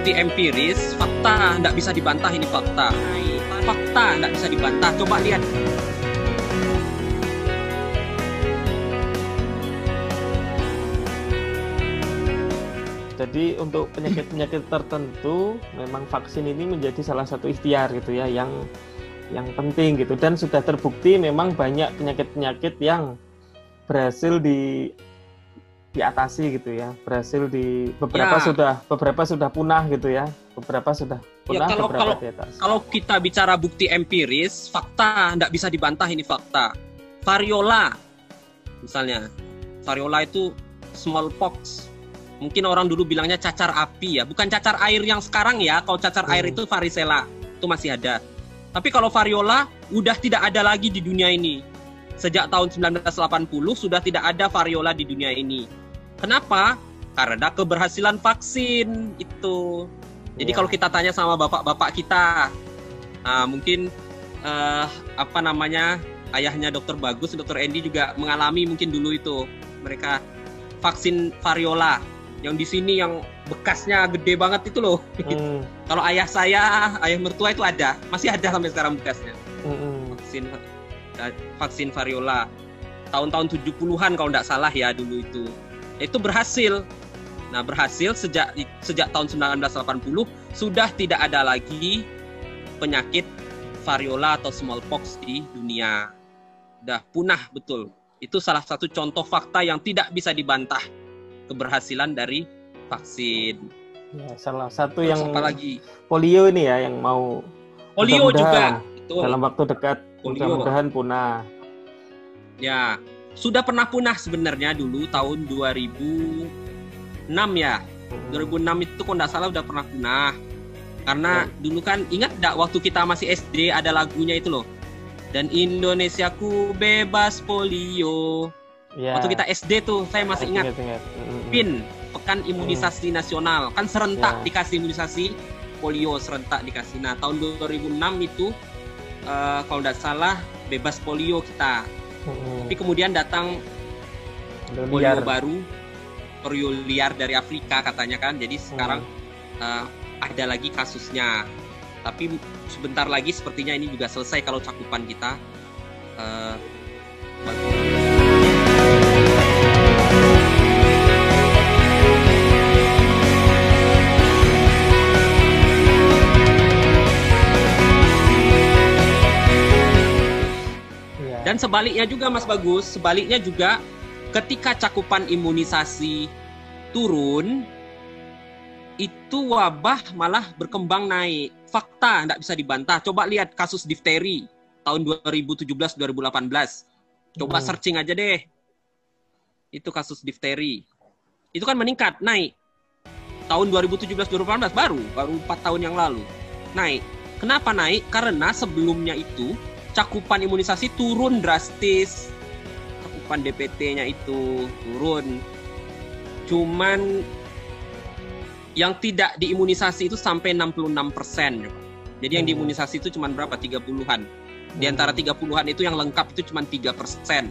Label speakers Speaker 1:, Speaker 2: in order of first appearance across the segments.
Speaker 1: bukti empiris, fakta, nggak bisa dibantah ini fakta. Fakta, nggak bisa dibantah. Coba lihat.
Speaker 2: Jadi untuk penyakit-penyakit tertentu memang vaksin ini menjadi salah satu ikhtiar gitu ya yang penting gitu, dan sudah terbukti memang banyak penyakit-penyakit yang berhasil diatasi gitu ya, berhasil di beberapa sudah punah gitu ya, beberapa sudah punah, beberapa di atas.
Speaker 1: Kalau kita bicara bukti empiris, fakta nggak bisa dibantah ini fakta. Variola misalnya, variola itu smallpox. Mungkin orang dulu bilangnya cacar api ya, bukan cacar air yang sekarang ya. Kalau cacar air itu varicella, itu masih ada. Tapi kalau variola udah tidak ada lagi di dunia ini. Sejak tahun 1980 sudah tidak ada variola di dunia ini. Kenapa? Karena keberhasilan vaksin itu. Jadi kalau kita tanya sama bapak-bapak kita, mungkin ayahnya Dokter Bagus, Dokter Endi juga mengalami mungkin dulu itu. Mereka vaksin variola. Yang di sini yang bekasnya gede banget itu loh. Kalau ayah mertua itu masih ada sampai sekarang bekasnya. Vaksin variola tahun-tahun 70-an kalau nggak salah ya dulu itu. Itu berhasil. Nah, berhasil sejak tahun 1980 sudah tidak ada lagi penyakit variola atau smallpox di dunia. Udah punah betul. Itu salah satu contoh fakta yang tidak bisa dibantah. Keberhasilan dari vaksin.
Speaker 2: Ya, salah satu
Speaker 1: terus
Speaker 2: yang
Speaker 1: apalagi
Speaker 2: polio ini ya, yang mau
Speaker 1: polio juga betul.
Speaker 2: Dalam waktu dekat mudah-mudahan punah.
Speaker 1: Ya, sudah pernah punah sebenarnya dulu tahun 2006 ya. 2006 itu kalau nggak salah udah pernah punah. Karena dulu kan ingat nggak waktu kita masih SD ada lagunya itu loh. Dan Indonesiaku bebas polio. Waktu kita SD tuh saya masih ingat. PIN, Pekan Imunisasi Nasional, kan serentak dikasih imunisasi polio, serentak dikasih. Nah, tahun 2006 itu kalau tidak salah bebas polio kita. Tapi kemudian datang polio baru, polio liar dari Afrika katanya kan. Jadi sekarang ada lagi kasusnya. Tapi sebentar lagi sepertinya ini juga selesai kalau cakupan kita bagus. Dan sebaliknya juga Mas Bagus, sebaliknya juga ketika cakupan imunisasi turun, itu wabah malah berkembang naik. Fakta, nggak bisa dibantah. Coba lihat kasus difteri tahun 2017-2018. Coba searching aja deh. Itu kasus difteri. Itu kan meningkat, naik. Tahun 2017-2018 baru 4 tahun yang lalu. Naik. Kenapa naik? Karena sebelumnya itu cakupan imunisasi turun drastis, cakupan DPT-nya itu turun. Cuman yang tidak diimunisasi itu sampai 66%. Jadi yang diimunisasi itu cuma berapa? 30-an. Di antara 30-an itu yang lengkap itu cuma 3%.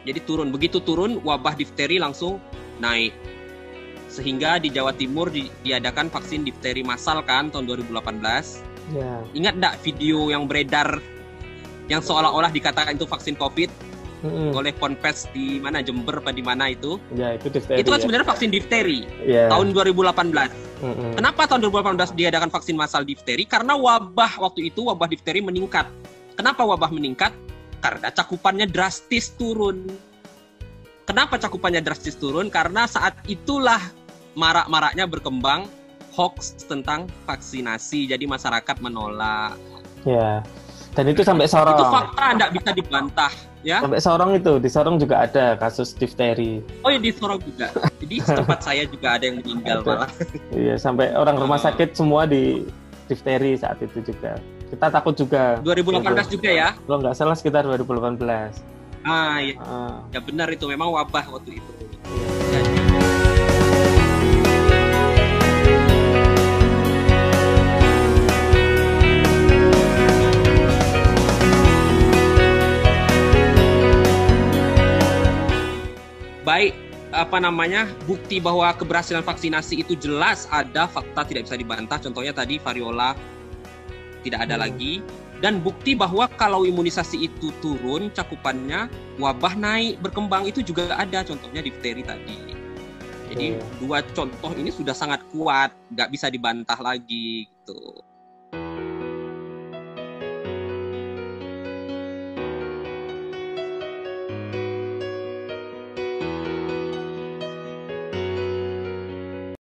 Speaker 1: Jadi turun. Begitu turun, wabah difteri langsung naik. Sehingga di Jawa Timur diadakan vaksin difteri massal kan tahun 2018. Ingat enggak video yang beredar yang seolah-olah dikatakan itu vaksin COVID oleh Ponpes di mana, Jember apa di mana itu?
Speaker 2: Ya, itu difteri.
Speaker 1: Itu kan sebenarnya vaksin difteri tahun 2018. Kenapa tahun 2018 diadakan vaksin massal difteri? Karena wabah waktu itu wabah difteri meningkat. Kenapa wabah meningkat? Karena cakupannya drastis turun. Kenapa cakupannya drastis turun? Karena saat itulah marak-maraknya berkembang hoax tentang vaksinasi. Jadi masyarakat menolak.
Speaker 2: Ya. Dan itu sampai Sorong.
Speaker 1: Itu fakta nggak bisa dibantah, ya.
Speaker 2: Sampai Sorong itu, di Sorong juga ada kasus difteri.
Speaker 1: Oh ya, di Sorong juga. Jadi tempat saya juga ada yang meninggal malah.
Speaker 2: Iya, sampai orang rumah sakit semua di difteri saat itu juga. Kita takut juga.
Speaker 1: 2018 juga ya?
Speaker 2: Kalau nggak salah sekitar 2018.
Speaker 1: Iya. Ya benar itu, memang wabah waktu itu. Baik, bukti bahwa keberhasilan vaksinasi itu jelas ada, fakta tidak bisa dibantah. Contohnya tadi variola tidak ada lagi, dan bukti bahwa kalau imunisasi itu turun cakupannya, wabah naik berkembang itu juga ada. Contohnya difteri tadi. Jadi dua contoh ini sudah sangat kuat, nggak bisa dibantah lagi gitu.